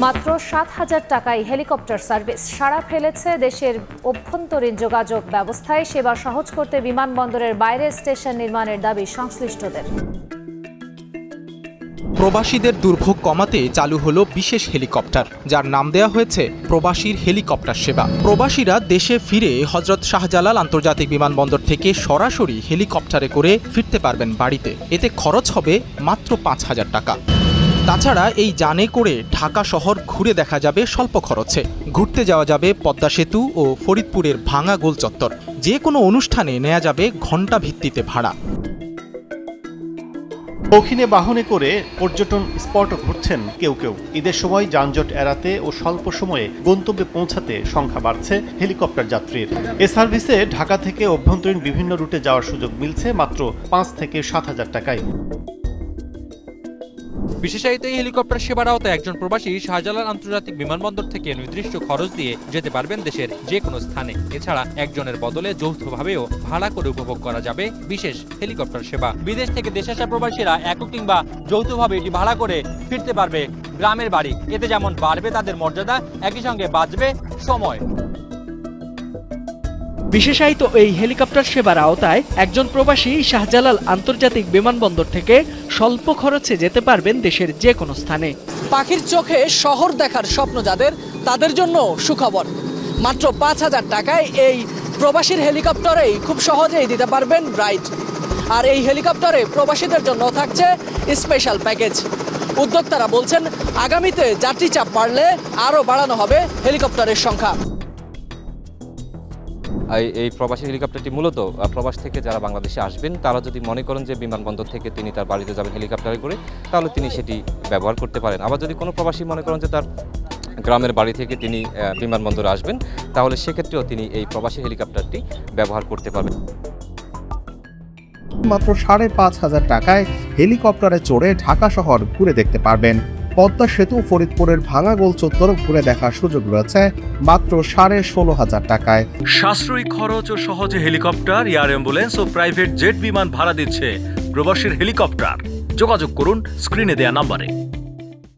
মাত্র ৭,০০০ টাকায় helicopter service সাড়া ফেলেছে দেশের অভ্যন্তরীণ যোগাযোগ ব্যবস্থায়। সেবা সহজ করতে বিমানবন্দরের বাইরে স্টেশন নির্মাণের দাবি সংশ্লিষ্টদের। প্রবাসীদের দুর্ভোগ কমাতে চালু হলো বিশেষ হেলিকপ্টার, যার নাম দেয়া হয়েছে প্রবাসীর হেলিকপ্টার সেবা। প্রবাসীরা দেশে ফিরে হযরত শাহজালাল আন্তর্জাতিক বিমানবন্দর থেকে সরাসরি হেলিকপ্টারে করে ফিরতে পারবেন বাড়িতে। এতে খরচ হবে মাত্র ৫,০০০ টাকা। তাছাড়া এই যানে করে ঢাকা শহর ঘুরে দেখা যাবে স্বল্প খরচে। ঘুরতে যাওয়া যাবে পদ্মা সেতু ও ফরিদপুরের ভাঙা গোল চত্বর। যে কোনো অনুষ্ঠানে নেওয়া যাবে ঘণ্টা ভিত্তিতে ভাড়া। শৌখিনে বাহনে করে পর্যটন স্পটও ঘুরছেন কেউ কেউ। ঈদের সময় যানজট এড়াতে ও স্বল্প সময়ে গন্তব্যে পৌঁছাতে সংখ্যা বাড়ছে হেলিকপ্টার যাত্রীর। এ সার্ভিসে ঢাকা থেকে অভ্যন্তরীণ বিভিন্ন রুটে যাওয়ার সুযোগ মিলছে মাত্র ৫ থেকে ৭,০০০ টাকায়। বিশেষায়িত এই হেলিকপ্টার সেবার আওতায় একজন প্রবাসী শাহজালাল আন্তর্জাতিক বিমানবন্দর থেকে নির্দিষ্ট খরচ দিয়ে যেতে পারবেন দেশের যে কোনো স্থানে। এছাড়া একজনের বদলে যৌথভাবেও ভাড়া করে উপভোগ করা যাবে বিশেষ হেলিকপ্টার সেবা। বিদেশ থেকে দেশে আসা প্রবাসীরা একক কিংবা যৌথভাবে এটি ভাড়া করে ফিরতে পারবে গ্রামের বাড়ি। এতে যেমন বাড়বে তাদের মর্যাদা, একই সঙ্গে বাঁচবে সময়। বিশেষায়িত এই হেলিকপ্টার সেবার আওতায় একজন প্রবাসী শাহজালাল আন্তর্জাতিক বিমানবন্দর থেকে স্বল্প খরচে যেতে পারবেন দেশের যে কোনো স্থানে। পাখির চোখে শহর দেখার স্বপ্ন যাদের, তাদের জন্য সুখবর। মাত্র ৫,০০০ টাকায় এই প্রবাসীর হেলিকপ্টারেই খুব সহজেই দিতে পারবেন রাইড। আর এই হেলিকপ্টারে প্রবাসীদের জন্য থাকছে স্পেশাল প্যাকেজ। উদ্যোক্তারা বলছেন, আগামীতে যাত্রী চাপ বাড়লে আরও বাড়ানো হবে হেলিকপ্টারের সংখ্যা। এই প্রবাসী হেলিকপ্টারটি মূলত প্রবাস থেকে যারা বাংলাদেশে আসবেন তারা যদি মনে করেন যে বিমানবন্দর থেকে তিনি তার বাড়িতে যাবেন হেলিকপ্টারে করে, তাহলে তিনি সেটি ব্যবহার করতে পারেন। আবার যদি কোনো প্রবাসী মনে করেন যে তার গ্রামের বাড়ি থেকে তিনি বিমানবন্দরে আসবেন, তাহলে সেক্ষেত্রেও তিনি এই প্রবাসী হেলিকপ্টারটি ব্যবহার করতে পারবেন। মাত্র ৫,৫০০ টাকায় হেলিকপ্টারে চড়ে ঢাকা শহর ঘুরে দেখতে পারবেন। পদ্মা সেতু, ফরিদপুরের ভাঙা গোল চত্বর ঘুরে দেখার সুযোগ রয়েছে মাত্র ১৬,৫০০ টাকায়। সাশ্রয়ী খরচ ও সহজে হেলিকপ্টার, এয়ার অ্যাম্বুলেন্স ও প্রাইভেট জেট বিমান ভাড়া দিচ্ছে প্রবাসীর হেলিকপ্টার। যোগাযোগ করুন স্ক্রিনে দেয়া নাম্বারে।